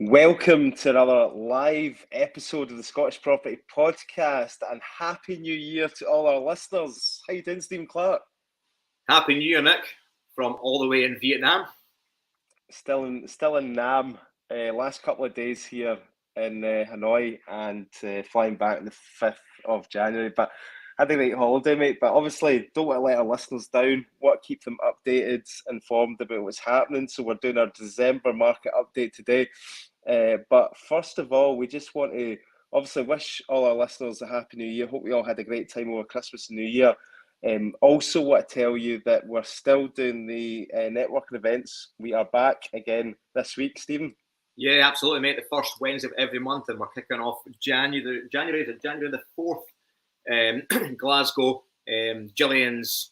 Welcome to another live episode of the Scottish Property Podcast, and Happy New Year to all our listeners. How you doing, Stephen Clark? Happy New Year, Nick, from all the way in Vietnam. Still in Nam. Last couple of days here in Hanoi, and flying back the 5th of January. But had a great holiday, mate. But obviously, don't want to let our listeners down. Want to keep them updated, informed about what's happening. So we're doing our December market update today. But first of all, we just want to obviously wish all our listeners a happy new year. Hope we all had a great time over Christmas and New Year. Also want to tell you that we're still doing the networking events. We are back again this week, Stephen. Yeah, absolutely, mate. The first Wednesday of every month, and we're kicking off January the 4th. Glasgow. Gillian's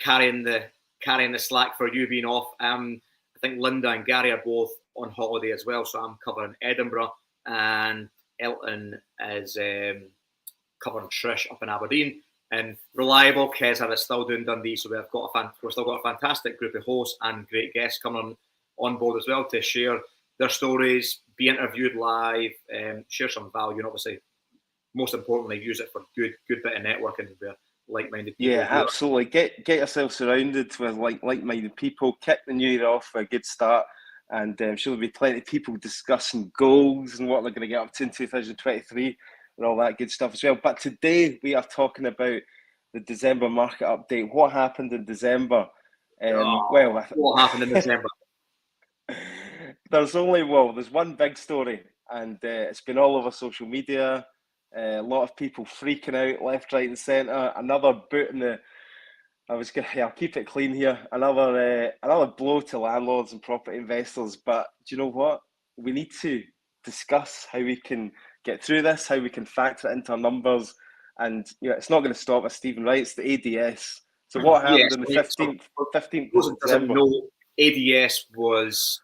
carrying the slack for you being off. I think Linda and Gary are both on holiday as well, so I'm covering Edinburgh, and Elton is covering Trish up in Aberdeen, and Reliable Kez is still doing Dundee. So we've still got a fantastic group of hosts and great guests coming on board as well to share their stories, be interviewed live, share some value, and obviously, most importantly, use it for good bit of networking with like-minded people. Yeah, absolutely. Get yourself surrounded with like-minded people. Kick the new year off with a good start. And I'm sure there'll be plenty of people discussing goals and what they're going to get up to in 2023 and all that good stuff as well. But today we are talking about the December market update. What happened in December? What happened in December? There's one big story, and it's been all over social media. A lot of people freaking out left, right, and centre. Another boot in the. I'll keep it clean here. Another blow to landlords and property investors. But do you know what? We need to discuss how we can get through this, how we can factor it into our numbers. And it's not going to stop us, Stephen, right? It's the ADS. So what happened on the 15th of December? No, ADS was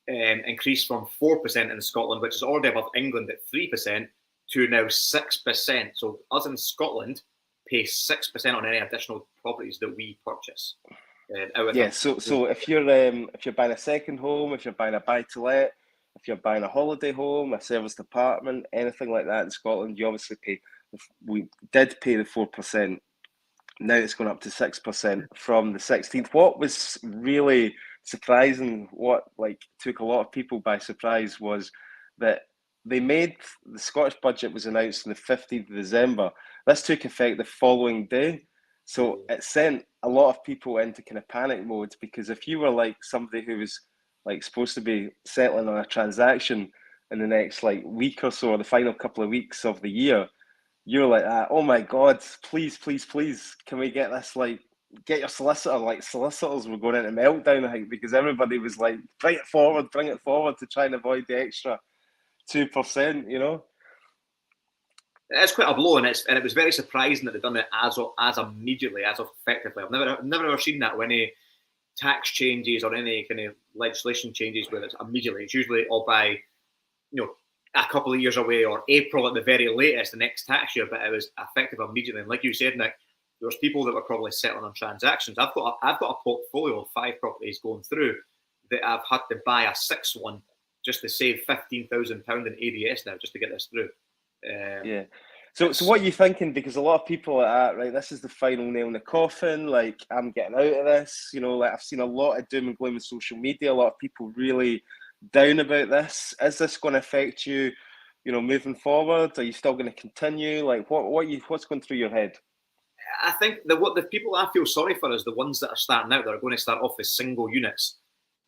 increased from 4% in Scotland, which is already above England at 3%, to now 6%. So us in Scotland pay 6% on any additional properties that we purchase. So if you're buying a second home, if you're buying a buy-to-let, if you're buying a holiday home, a serviced apartment, anything like that in Scotland, you obviously pay. We did pay the 4%. Now it's going up to 6% from the 16th. What was really surprising, what took a lot of people by surprise, was that the Scottish budget was announced on the 15th of December. This took effect the following day. So it sent a lot of people into kind of panic mode, because if you were like somebody who was supposed to be settling on a transaction in the next week or so, or the final couple of weeks of the year, you're like, oh my God, please, can we get this, get your solicitor, solicitors were going into meltdown, I think, because everybody was like, bring it forward to try and avoid the extra 2%, It's quite a blow, and it was very surprising that they've done it as immediately, as effectively. I've never ever seen that with any tax changes or any kind of legislation changes where it's immediately. It's usually all by, a couple of years away, or April at the very latest, the next tax year. But it was effective immediately. And like you said, Nick, there was people that were probably settling on transactions. I've got a portfolio of 5 properties going through that I've had to buy a 6th one just to save £15,000 in ADS now, just to get this through. So what are you thinking? Because a lot of people are right, this is the final nail in the coffin. I'm getting out of this. I've seen a lot of doom and gloom on social media. A lot of people really down about this. Is this going to affect you, moving forward? Are you still going to continue? What's going through your head? I think what the people I feel sorry for is the ones that are starting out, that are going to start off as single units.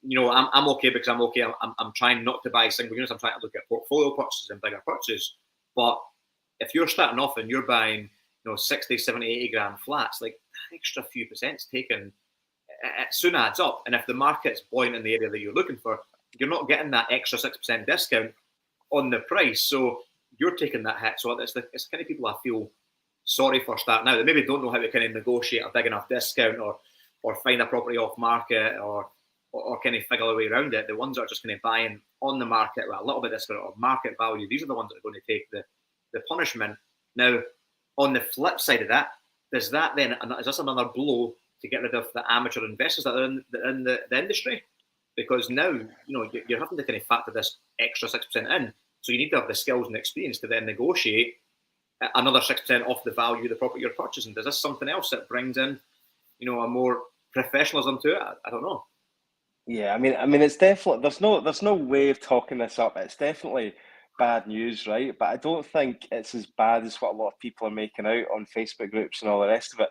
I'm okay because I'm okay. I'm trying not to buy single units. I'm trying to look at portfolio purchases and bigger purchases. But if you're starting off and you're buying, 60, 70, 80 grand flats, an extra few percent's taken, it soon adds up. And if the market's buoyant in the area that you're looking for, you're not getting that extra 6% discount on the price. So you're taking that hit. So it's the kind of people I feel sorry for starting out. They maybe don't know how to kind of negotiate a big enough discount or find a property off market or kind of figure a way around it. The ones that are just kind of buying on the market with a little bit of discount or market value, these are the ones that are going to take the punishment. Now, on the flip side of that, is this another blow to get rid of the amateur investors that are in the industry? because now you're having to kind of factor this extra 6% in. So you need to have the skills and experience to then negotiate another 6% off the value of the property you're purchasing. Does this something else that brings in, a more professionalism to it? I don't know. Yeah, I mean, it's definitely there's no way of talking this up. It's definitely bad news, right? But I don't think it's as bad as what a lot of people are making out on Facebook groups and all the rest of it.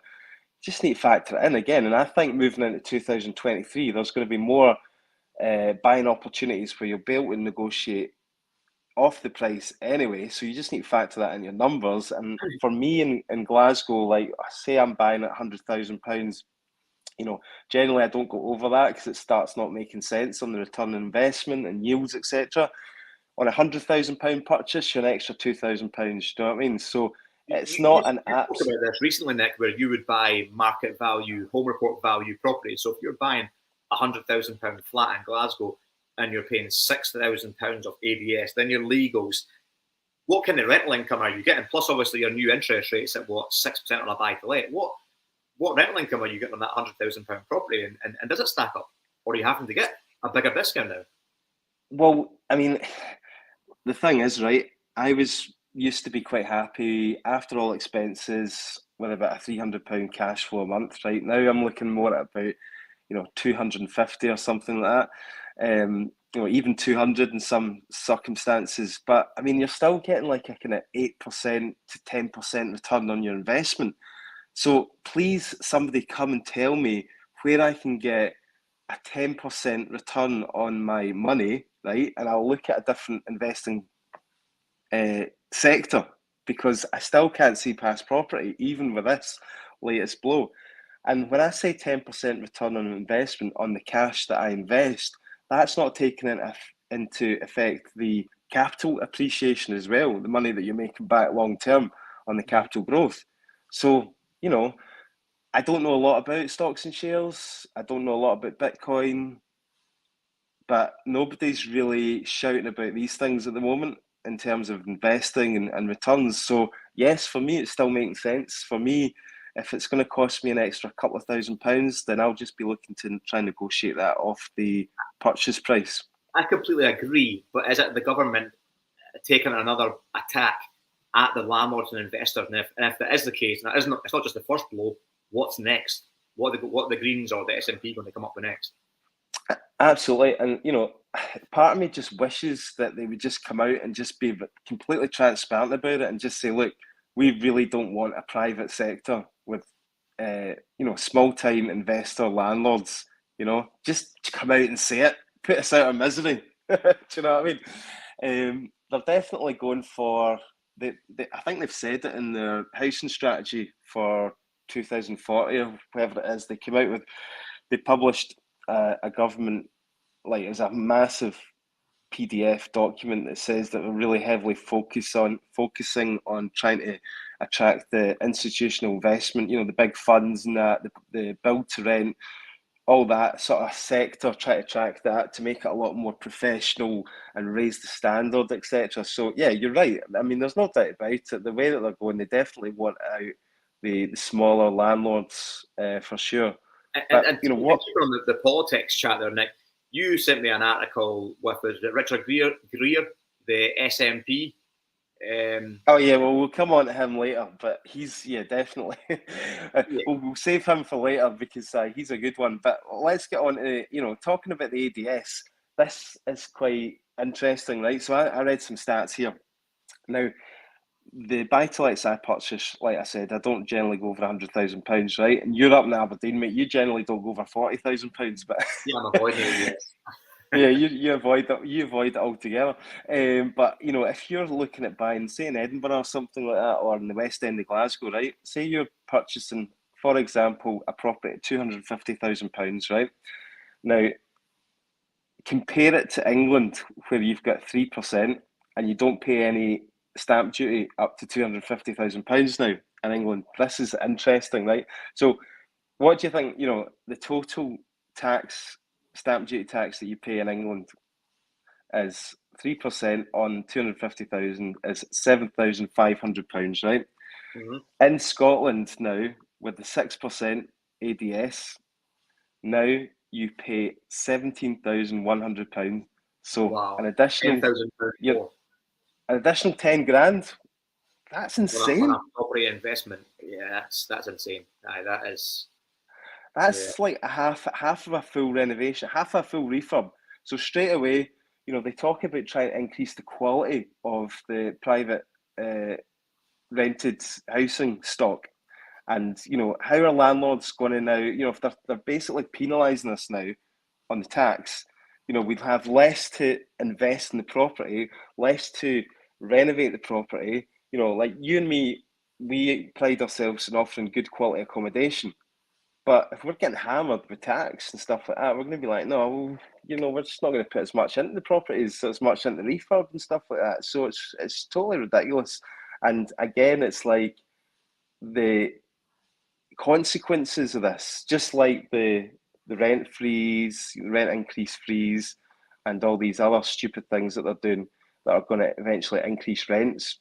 Just need to factor it in again. And I think moving into 2023, there's going to be more buying opportunities where you'll be able to negotiate off the price anyway. So you just need to factor that in your numbers. And for me in Glasgow, like say I'm buying at £100,000, generally I don't go over that because it starts not making sense on the return on investment and yields, etc. On £100,000 purchase, you're an extra £2,000. You know what I mean? So it's not an app. You spoke about this recently, Nick, where you would buy market value, home report value property. So if you're buying £100,000 flat in Glasgow and you're paying £6,000 of ABS, then your legals, what kind of rental income are you getting? Plus, obviously, your new interest rates at 6% on a buy to let. What rental income are you getting on that £100,000 property? And does it stack up? Or are you having to get a bigger discount now? Well, I mean, the thing is, right, I was used to be quite happy after all expenses with about a £300 cash flow a month, right? Now I'm looking more at about, 250 or something like that. Even 200 in some circumstances. But I mean, you're still getting like a kind of 8% to 10% return on your investment. So please, somebody come and tell me where I can get a 10% return on my money, right? And I'll look at a different investing sector, because I still can't see past property, even with this latest blow. And when I say 10% return on investment on the cash that I invest, that's not taking into effect the capital appreciation as well, the money that you're making back long term on the capital growth. So, I don't know a lot about stocks and shares. I don't know a lot about Bitcoin, but nobody's really shouting about these things at the moment in terms of investing and returns. So yes, for me, it's still making sense. For me, if it's going to cost me an extra couple of £1,000, then I'll just be looking to try and negotiate that off the purchase price. I completely agree, but is it the government taking another attack at the landlords and investors? And if that is the case, and it's not just the first blow, what's next? What are the Greens or the SNP going to come up with next? Absolutely. And, part of me just wishes that they would just come out and just be completely transparent about it and just say, look, we really don't want a private sector with, small-time investor landlords, just come out and say it, put us out of misery. Do you know what I mean? They're definitely going for, I think they've said it in their housing strategy for 2040 or whatever it is. They published a government, like, it's a massive PDF document that says that we're really heavily focusing on trying to attract the institutional investment, the big funds and that, the build to rent, all that sort of sector, try to attract that to make it a lot more professional and raise the standard, etc. So yeah, you're right. I mean, there's no doubt about it. The way that they're going, they definitely want out the smaller landlords for sure. And what on the politics chat there, Nick, you sent me an article with Richard Greer, the SNP. Oh yeah, well we'll come on to him later, but he's definitely. We'll save him for later because he's a good one. But let's get on to talking about the ADS. This is quite interesting, right? So I read some stats here. Now, the buy-to-lets I purchase, like I said, I don't generally go over £100,000, right? And you're up in Aberdeen, mate. You generally don't go over £40,000, but yeah, I'm avoiding it. Yes. Yeah, you avoid that. You avoid it altogether. But if you're looking at buying, say in Edinburgh or something like that, or in the West End of Glasgow, right? Say you're purchasing, for example, a property at £250,000, right? Now, compare it to England, where you've got 3% and you don't pay any stamp duty up to £250,000 now in England. This is interesting, right? So, what do you think? The total stamp duty tax that you pay in England is 3% on 250,000 is £7,500, right? Mm-hmm. In Scotland now, with the 6% ADS, now you pay £17,100. So Wow. an additional £10,000 more an additional 10 grand. That's insane. on a property investment. Yeah, that's insane. Aye, that is. That's like half of a full renovation, half a full refurb. So straight away, they talk about trying to increase the quality of the private rented housing stock. And how are landlords going to now? If they're basically penalising us now on the tax, we'd have less to invest in the property, less to renovate the property. Like you and me, we pride ourselves in offering good quality accommodation. But if we're getting hammered with tax and stuff like that, we're going to be like, no, well, we're just not going to put as much into the properties, as much into refurb and stuff like that. So it's totally ridiculous. And again, it's like the consequences of this, just like the rent freeze, rent increase freeze, and all these other stupid things that they're doing that are going to eventually increase rents.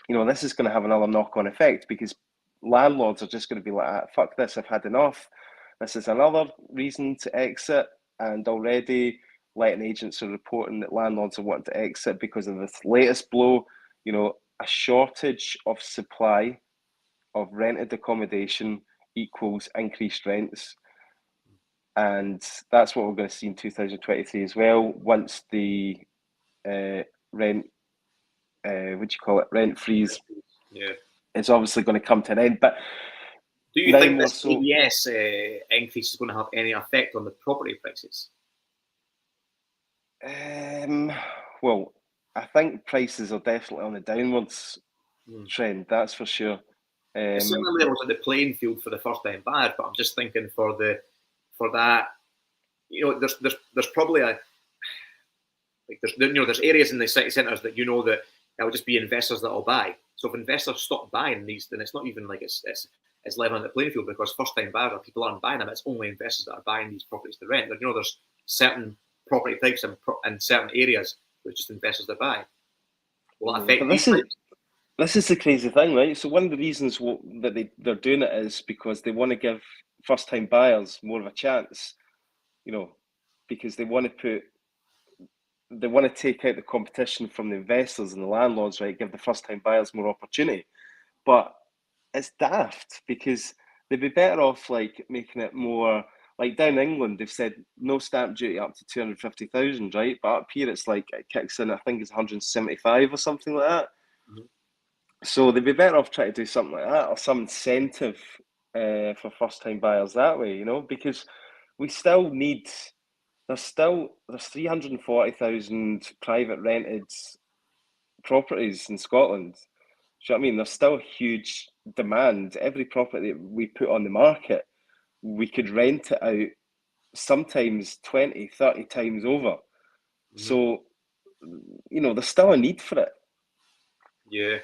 This is going to have another knock-on effect because landlords are just going to be like, fuck this, I've had enough. This is another reason to exit. And already letting agents are reporting that landlords are wanting to exit because of this latest blow, a shortage of supply of rented accommodation equals increased rents. And that's what we're going to see in 2023 as well, once the rent freeze is obviously going to come to an end. But do you think this ABS increase is going to have any effect on the property prices? Well, I think prices are definitely on the downwards trend, that's for sure. It's certainly levels at the playing field for the first time buyers, but I'm just thinking for that, there's probably there's areas in the city centres that that will just be investors that will buy. So if investors stop buying these, then it's not even like it's leveling the playing field, because first time buyers or people aren't buying them. It's only investors that are buying these properties to rent. There's certain property types in certain areas where it's just investors that buy. Will it affect these types? This is the crazy thing, right? So one of the reasons that they're doing it is because they want to give first-time buyers more of a chance, because they want to take out the competition from the investors and the landlords, right? Give the first-time buyers more opportunity. But it's daft, because they'd be better off like making it more like down in England. They've said no stamp duty up to 250,000, right? But up here it's like it kicks in. I think it's 175 or something like that. Mm-hmm. So they'd be better off trying to do something like that, or some incentive for first-time buyers that way, because we still need. There's 340,000 private rented properties in Scotland. Do you know what I mean? There's still huge demand. Every property that we put on the market, we could rent it out sometimes 20, 30 times over. Mm-hmm. So, there's still a need for it. Yeah.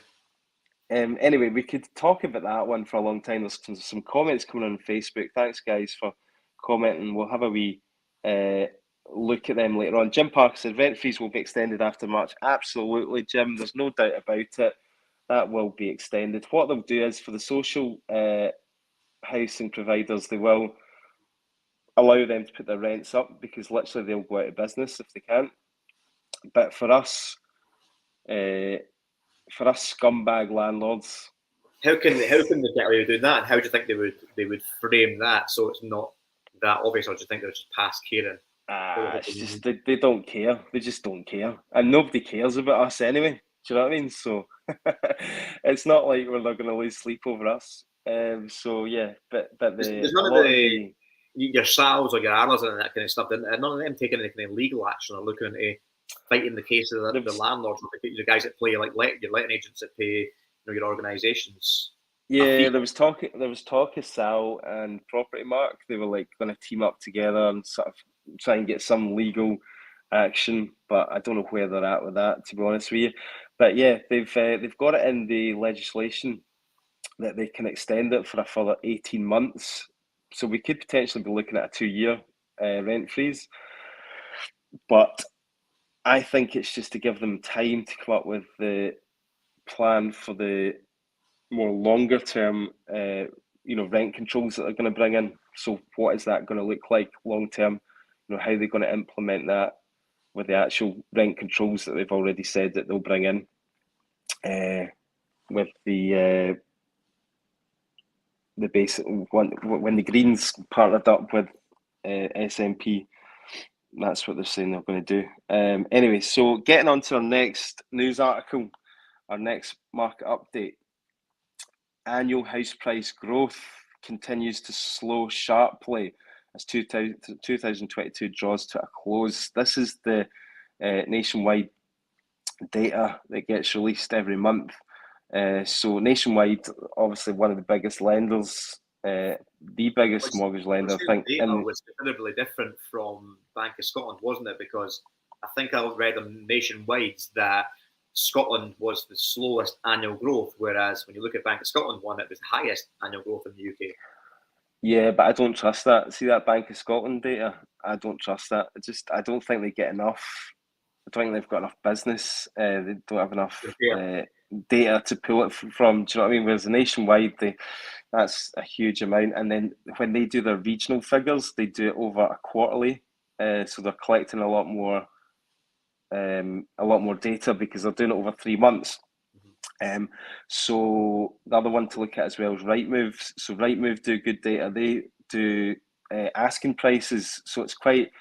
Anyway, we could talk about that one for a long time. There's some comments coming on Facebook. Thanks, guys, for commenting. We'll have a wee look at them later on. Jim Parker said rent freeze will be extended after March. Absolutely, Jim. There's no doubt about it. That will be extended. What they'll do is for the social housing providers, they will allow them to put their rents up, because literally they'll go out of business if they can't. But for us scumbag landlords, how can they get away with doing that? And how do you think they would frame that so it's not that obvious, or do you think they'll just pass caring? It's just they don't care. They just don't care, and nobody cares about us anyway. Do you know what I mean? So it's not like they're going to lose sleep over us. So yeah, but there's none of your SALs or your ARLAs and that kind of stuff. None of them taking any kind of legal action or looking into fighting the case of the landlords, or the guys that play like your letting agents that pay your organisations. Yeah, there was talk of SAL and Property Mark. They were like going to team up together and sort of try and get some legal action, but I don't know where they're at with that, to be honest with you. But yeah, they've got it in the legislation that they can extend it for a further 18 months. So we could potentially be looking at a 2-year rent freeze. But I think it's just to give them time to come up with the plan for the more longer term rent controls that they're going to bring in. So what is that going to look like long term? How are they going to implement that with the actual rent controls that they've already said that they'll bring in, with the basic one when the Greens partnered up with SNP. That's what they're saying they're going to do. Anyway, so getting on to our next news article, our next market update. Annual house price growth continues to slow sharply as 2022 draws to a close. This is the nationwide data that gets released every month. So Nationwide, obviously one of the biggest lenders, the biggest mortgage lender, I think. The data was considerably different from Bank of Scotland, wasn't it? Because I think I read on Nationwide that Scotland was the slowest annual growth, whereas when you look at Bank of Scotland one, it was the highest annual growth in the UK. Yeah, but I don't trust that. See that Bank of Scotland data? I don't trust that. I don't think they get enough. I don't think they've got enough business. They don't have enough data to pull it from. Do you know what I mean? Whereas the Nationwide, that's a huge amount. And then when they do their regional figures, they do it over a quarterly. So they're collecting a lot more data because they're doing it over 3 months. So the other one to look at as well is Rightmove. So Rightmove do good data. They do asking prices. So it's quite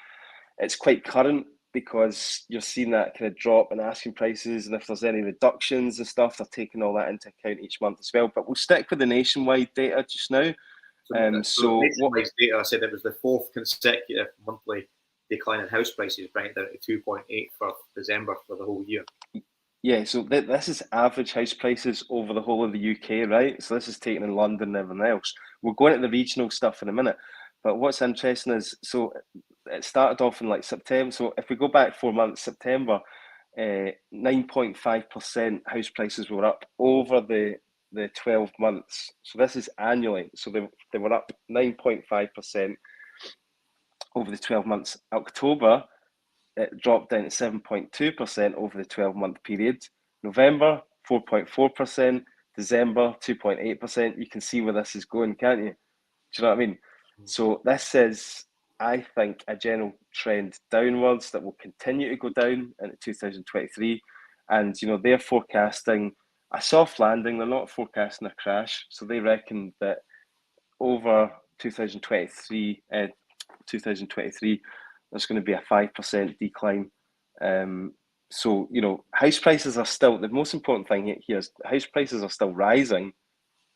current because you're seeing that kind of drop in asking prices, and if there's any reductions and stuff, they're taking all that into account each month as well. But we'll stick with the Nationwide data just now. So Nationwide data said it was the fourth consecutive monthly decline in house prices, bringing it down to 2.8 for December for the whole year. Yeah, so this is average house prices over the whole of the UK, right? So this is taken in London and everything else. We'll go into the regional stuff in a minute. But what's interesting is, so it started off in like September. So if we go back 4 months, September, 9.5% house prices were up over the 12 months. So this is annually. So they were up 9.5% over the 12 months. October, it dropped down to 7.2% over the 12-month period. November, 4.4%. December, 2.8%. You can see where this is going, can't you? Do you know what I mean? So this is, I think, a general trend downwards that will continue to go down into 2023. And, they're forecasting a soft landing. They're not forecasting a crash. So they reckon that over 2023, there's going to be a 5% decline. So, house prices are still, the most important thing here is house prices are still rising,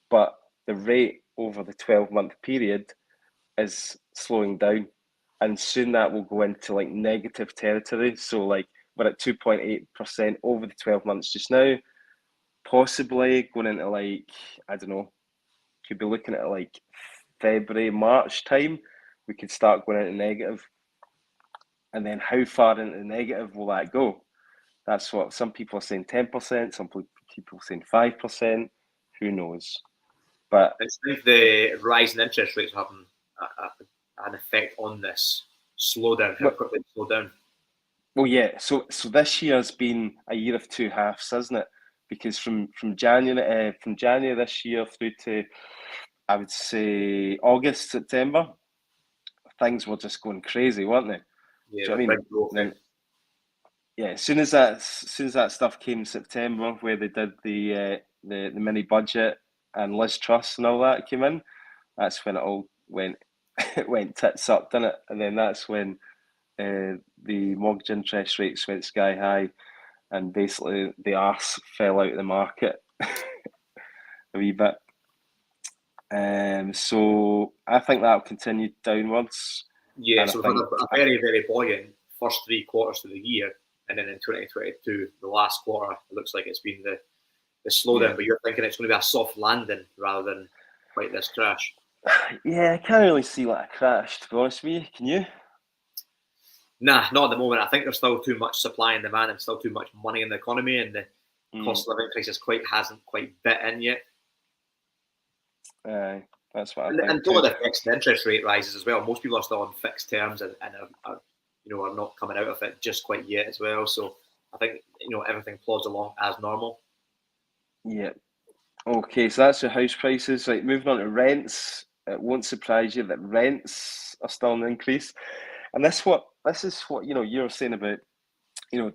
but the rate over the 12-month period is slowing down. And soon that will go into like negative territory. So like we're at 2.8% over the 12 months just now, possibly going into like, I don't know, could be looking at like February, March time, we could start going into negative. And then how far into the negative will that go? That's what some people are saying 10%, some people are saying 5%. Who knows? But it's like the rise in interest rates having an effect on this slowdown, how quickly it slowed down. Well, yeah. So this year has been a year of two halves, hasn't it? Because from January this year through to, I would say, August, September, things were just going crazy, weren't they? Yeah, Do you know what I mean? Yeah, as soon as that stuff came in September, where they did the mini budget and Liz Truss and all that came in, that's when it all went tits up, didn't it? And then that's when the mortgage interest rates went sky high, and basically the arse fell out of the market a wee bit. So I think that'll continue downwards. Yeah, so we've had a very, very buoyant first 3 quarters of the year, and then in 2022, the last quarter, it looks like it's been the slowdown. Yeah. But you're thinking it's going to be a soft landing rather than quite this crash. Yeah, I can't really see like a crash, to be honest with you. Can you? Nah, not at the moment. I think there's still too much supply and demand, and still too much money in the economy, and the cost of living crisis hasn't quite bit in yet. That's what I think. And some of the fixed interest rate rises as well. Most people are still on fixed terms and are not coming out of it just quite yet as well. So I think everything plods along as normal. Yeah, Okay, so that's your house prices. Right, moving on to rents. It won't surprise you that rents are still an increase. And this is what you're saying about,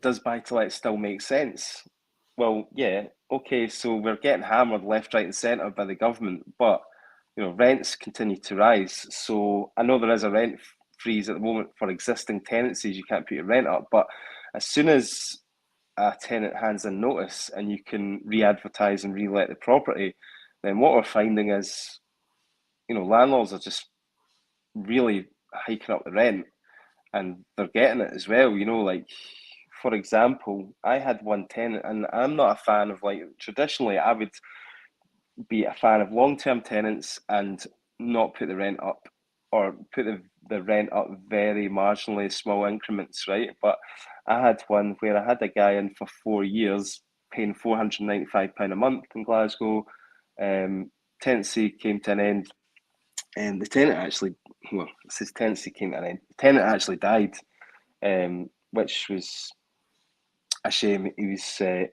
does buy to let still make sense? Well, yeah, okay, so we're getting hammered left, right, and centre by the government, but rents continue to rise. So I know there is a rent freeze at the moment for existing tenancies. You can't put your rent up, but as soon as a tenant hands in notice and you can re-advertise and re-let the property, then what we're finding is, landlords are just really hiking up the rent and they're getting it as well. Like, for example, I had one tenant, and I'm not a fan of, like, traditionally I would be a fan of long-term tenants and not put the rent up, or put the rent up very marginally small increments, right? But I had one where I had a guy in for 4 years paying £495 a month in Glasgow. Tenancy came to an end, and the tenant actually, well, it says tenancy came to an end. The tenant actually died, which was a shame. He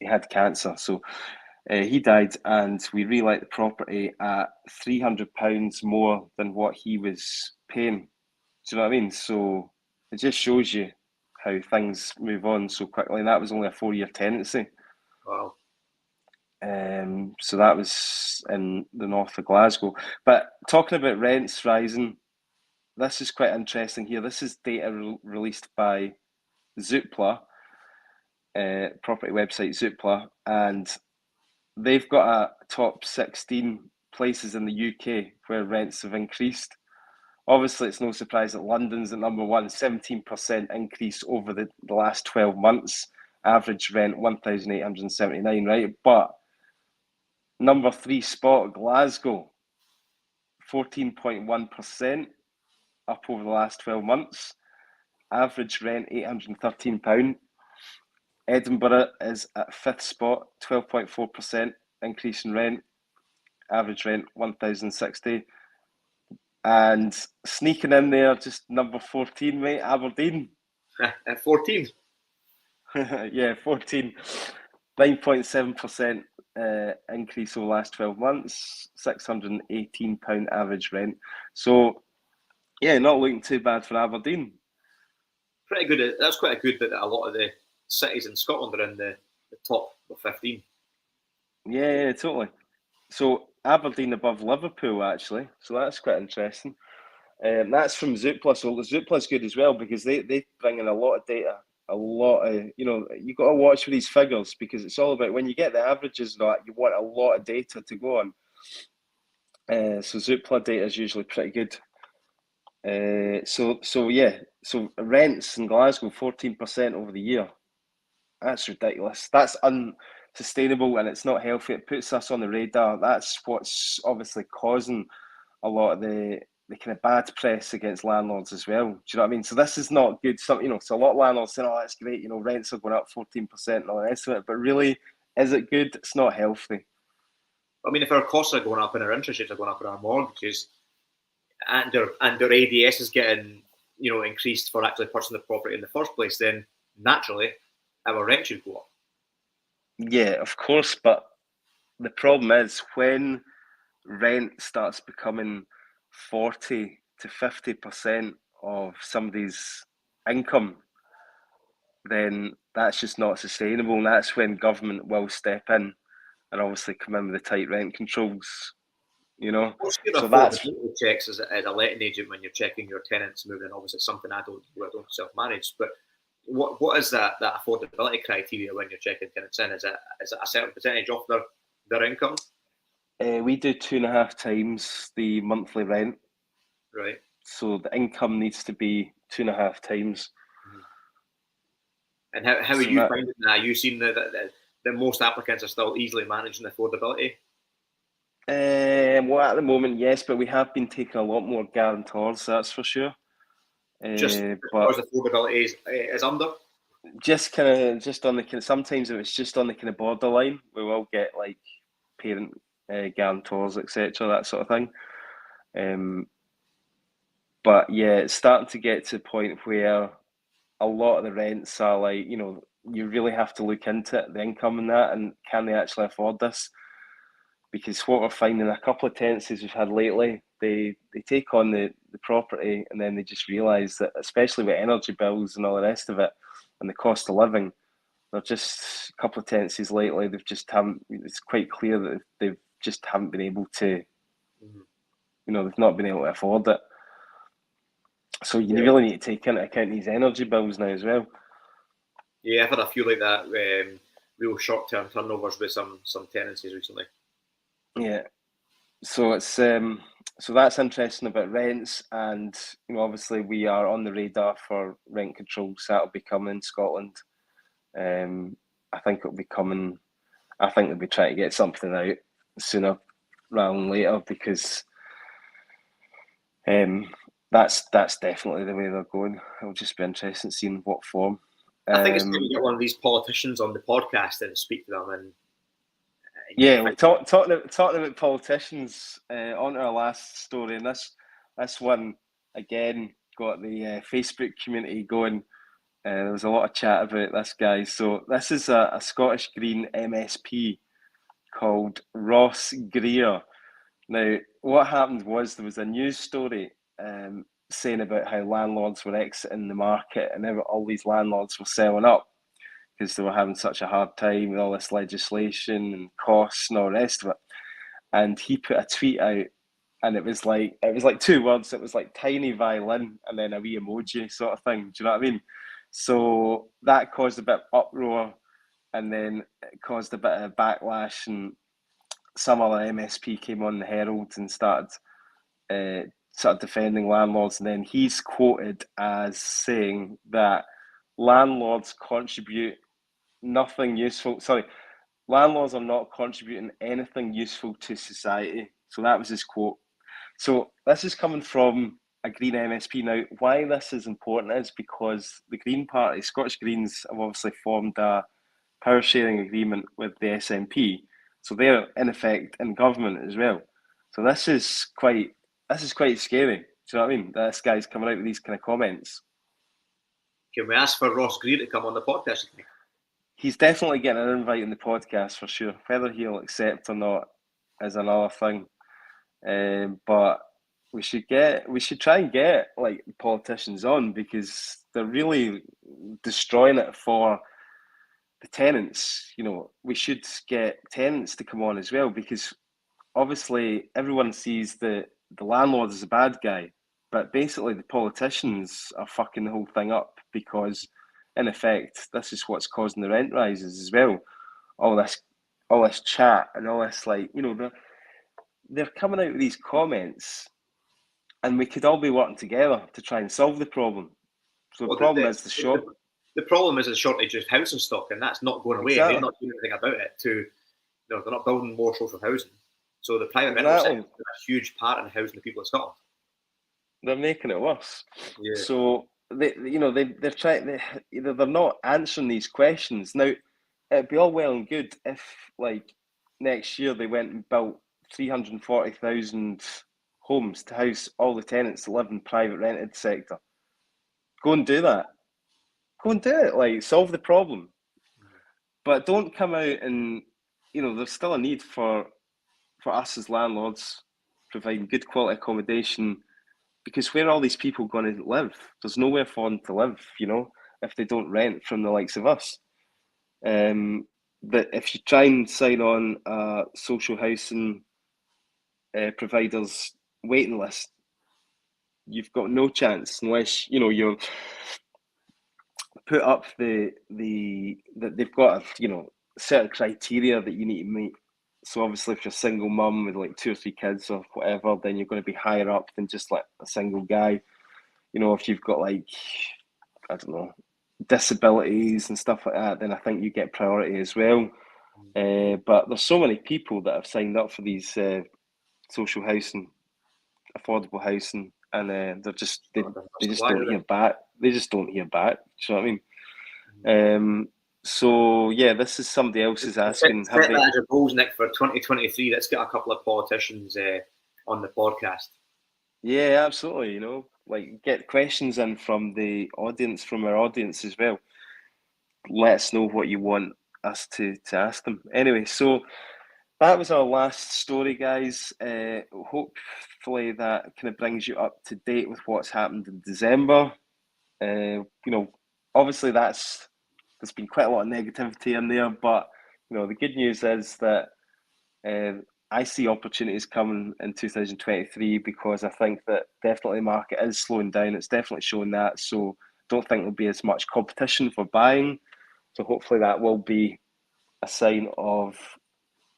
had cancer, so he died, and we relet the property at £300 more than what he was paying. Do you know what I mean? So it just shows you how things move on so quickly. And that was only a 4-year tenancy. Wow. So that was in the north of Glasgow. But talking about rents rising, this is quite interesting here. This is data released by Zoopla, property website Zoopla, and they've got a top 16 places in the UK where rents have increased. Obviously, it's no surprise that London's at number one, 17% increase over the last 12 months. Average rent 1,879, right? But number 3 spot, Glasgow, 14.1% up over the last 12 months. Average rent £813. Edinburgh is at 5th spot, 12.4% increase in rent. Average rent 1,060. And sneaking in there, just number 14, mate, Aberdeen. At 14? Yeah, 14. 9.7% increase over the last 12 months, £618 average rent. So, yeah, not looking too bad for Aberdeen. Pretty good. That's quite good that a lot of the cities in Scotland are in the top of 15. Yeah, totally. So, Aberdeen above Liverpool, actually. So, that's quite interesting. That's from Zoopla. So, Zoopla's good as well because they bring in a lot of data. A lot of, you got to watch for these figures because it's all about when you get the averages and that, you want a lot of data to go on. So Zoopla data is usually pretty good. So rents in Glasgow 14% over the year. That's ridiculous. That's unsustainable and it's not healthy. It puts us on the radar. That's what's obviously causing a lot of the kind of bad press against landlords as well. Do you know what I mean? So this is not good. So a lot of landlords saying, "Oh, that's great. Rents are going up 14% and all the rest of it." But really, is it good? It's not healthy. I mean, if our costs are going up and our interest rates are going up and our mortgages, and our ADS is getting increased for actually purchasing the property in the first place, then naturally our rent should go up. Yeah, of course. But the problem is when rent starts becoming 40 to 50% of somebody's income, then that's just not sustainable. And that's when government will step in and obviously come in with the tight rent controls, What's your So that's, affordability checks as a letting agent when you're checking your tenants moving? Obviously, it's something I don't self-manage, but what is that affordability criteria when you're checking tenants in? Is it a certain percentage off their income? we do 2.5 times the monthly rent. Right. So the income needs to be 2.5 times. And how are you finding that? Are you seeing that most applicants are still easily managing affordability? Well, at the moment, yes, but we have been taking a lot more guarantors, that's for sure. Just because affordability is under? Just on the sometimes if it's just on the kind of borderline, we will get like parent guarantors, etc., that sort of thing. But yeah, it's starting to get to the point where a lot of the rents are like, you really have to look into it, the income and that, and can they actually afford this? because what we're finding, a couple of tenancies we've had lately, they take on the property and then they just realise that, especially with energy bills and all the rest of it, and the cost of living, they're just a couple of tenancies lately. They've just haven't. It's quite clear that they've just haven't been able to. They've not been able to afford it. So you really need to take into account these energy bills now as well. Yeah, I've had a few like that. Real short-term turnovers with some tenancies recently. Yeah, so it's so that's interesting about rents, and obviously we are on the radar for rent controls. That'll be coming in Scotland. I think it'll be coming. I think they'll be trying to get something out sooner rather than later, because that's definitely the way they're going. It'll just be interesting seeing what form. I think it's time to get one of these politicians on the podcast and speak to them. And yeah, we're talking about politicians. On to our last story, and this one again got the Facebook community going. There was a lot of chat about this guy. So this is a Scottish Green MSP called Ross Greer. Now, what happened was there was a news story saying about how landlords were exiting the market, and all these landlords were selling up because they were having such a hard time with all this legislation and costs and all the rest of it. And he put a tweet out, and it was like 2 words. It was like tiny violin and then a wee emoji sort of thing. Do you know what I mean? So that caused a bit of uproar, and then it caused a bit of backlash, and some other MSP came on the Herald and started sort of defending landlords. And then he's quoted as saying that landlords contribute nothing useful. Sorry, landlords are not contributing anything useful to society. So that was his quote. So this is coming from a Green MSP. Now, why this is important is because the Green Party, Scottish Greens, have obviously formed a power sharing agreement with the SNP. So they're in effect in government as well. So this is quite scary. Do you know what I mean? This guy's coming out with these kind of comments. Can we ask for Ross Greer to come on the podcast? He's definitely getting an invite in the podcast for sure. Whether he'll accept or not is another thing. But we should try and get like politicians on, because they're really destroying it for the tenants. We should get tenants to come on as well, because obviously everyone sees the landlord as a bad guy, but basically the politicians are fucking the whole thing up, because in effect this is what's causing the rent rises as well. All this chat and all this, like, they're coming out with these comments, and we could all be working together to try and solve the problem. So the problem is the problem is the shortage of housing stock, and that's not going away. Exactly. They're not doing anything about it. They're not building more social housing. So the private rental sector is a huge part in housing the people of Scotland. They're making it worse. Yeah. So they're trying. They're not answering these questions. Now, it'd be all well and good if, like, next year they went and built 340,000 homes to house all the tenants that live in private rented sector. Go and do that. Go and do it. Like, solve the problem. But don't come out and, there's still a need for us as landlords providing good quality accommodation, because where are all these people going to live? There's nowhere for them to live, if they don't rent from the likes of us. But if you try and sign on a social housing providers waiting list, you've got no chance unless you're put up that they've got certain criteria that you need to meet. So obviously, if you're a single mum with like 2 or 3 kids or whatever, then you're going to be higher up than just like a single guy. If you've got, like, I don't know, disabilities and stuff like that, then I think you get priority as well. But there's so many people that have signed up for these social housing, affordable housing, and they just don't hear back. They just don't hear back. Do you know what I mean? So yeah, this is somebody else is asking. Set that as a goals, Nick, for 2023. Let's get a couple of politicians on the podcast. Yeah, absolutely. Like, get questions in from the audience, from our audience as well. Let us know what you want us to ask them. Anyway, so that was our last story, guys. Hopefully that kind of brings you up to date with what's happened in December. Obviously there's been quite a lot of negativity in there, but the good news is that I see opportunities coming in 2023 because I think that definitely the market is slowing down. It's definitely showing that. So don't think there'll be as much competition for buying. So hopefully that will be a sign of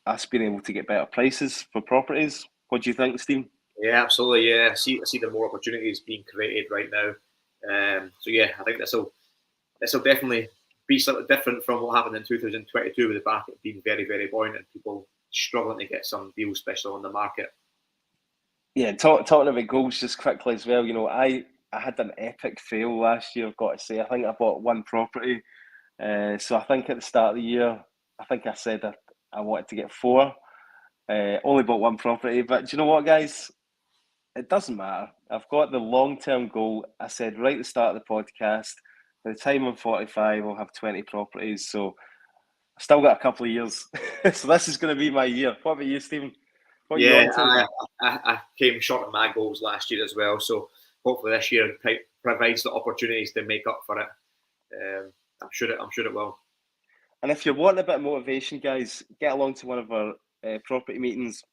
us being able to get better prices for properties. What do you think, Steve? Yeah, absolutely. Yeah, I see the more opportunities being created right now. So yeah, I think this will definitely be something different from what happened in 2022 with the market being very, very buoyant and people struggling to get some deals, especially on the market. Yeah, talking about goals just quickly as well. I had an epic fail last year, I've got to say. I think I bought one property. So I think at the start of the year, I think I said I wanted to get four. Only bought one property. But do you know what, guys? It doesn't matter. I've got the long-term goal. I said right at the start of the podcast, by the time I'm 45, I'll have 20 properties. So I've still got a couple of years. So this is going to be my year. What about you, Stephen? What are you on to? I came short of my goals last year as well. So hopefully this year provides the opportunities to make up for it. I'm sure it will. And if you're wanting a bit of motivation, guys, get along to one of our property meetings.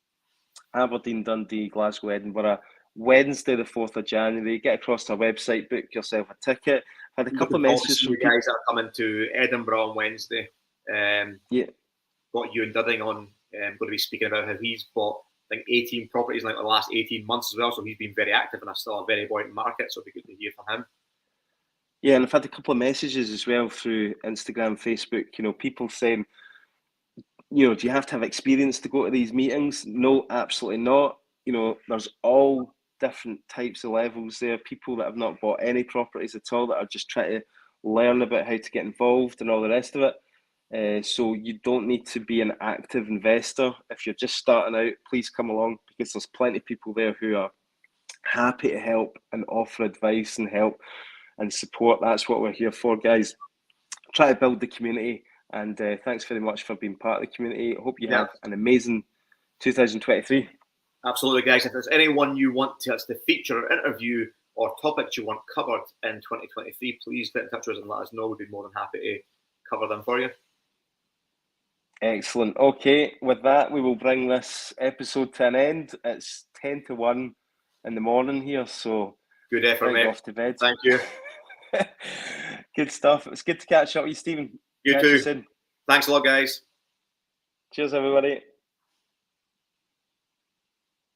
Aberdeen, Dundee, Glasgow, Edinburgh, Wednesday the 4th of January. Get across to our website, book yourself a ticket. Had a couple of messages from you guys that are coming to Edinburgh on Wednesday. Yeah. Got Ewan Dudding on. Going to be speaking about how he's bought, I think, 18 properties in like the last 18 months as well. So he's been very active and still a very buoyant market. So it'll be good to hear from him. Yeah, and I've had a couple of messages as well through Instagram, Facebook. People saying, do you have to have experience to go to these meetings? No, absolutely not. There's all different types of levels there. People that have not bought any properties at all that are just trying to learn about how to get involved and all the rest of it. So you don't need to be an active investor. If you're just starting out, please come along because there's plenty of people there who are happy to help and offer advice and help and support. That's what we're here for, guys. Try to build the community. And thanks very much for being part of the community. I hope you have an amazing 2023. Absolutely, guys. If there's anyone you want us to feature or interview or topics you want covered in 2023, please get in touch with us and let us know. We'd be more than happy to cover them for you. Excellent. Okay, with that, we will bring this episode to an end. It's 10 to 1 in the morning here, so good effort, mate. Off to bed. Thank you. Good stuff. It's good to catch up with you, Stephen. You too. Thanks a lot, guys. Cheers, everybody.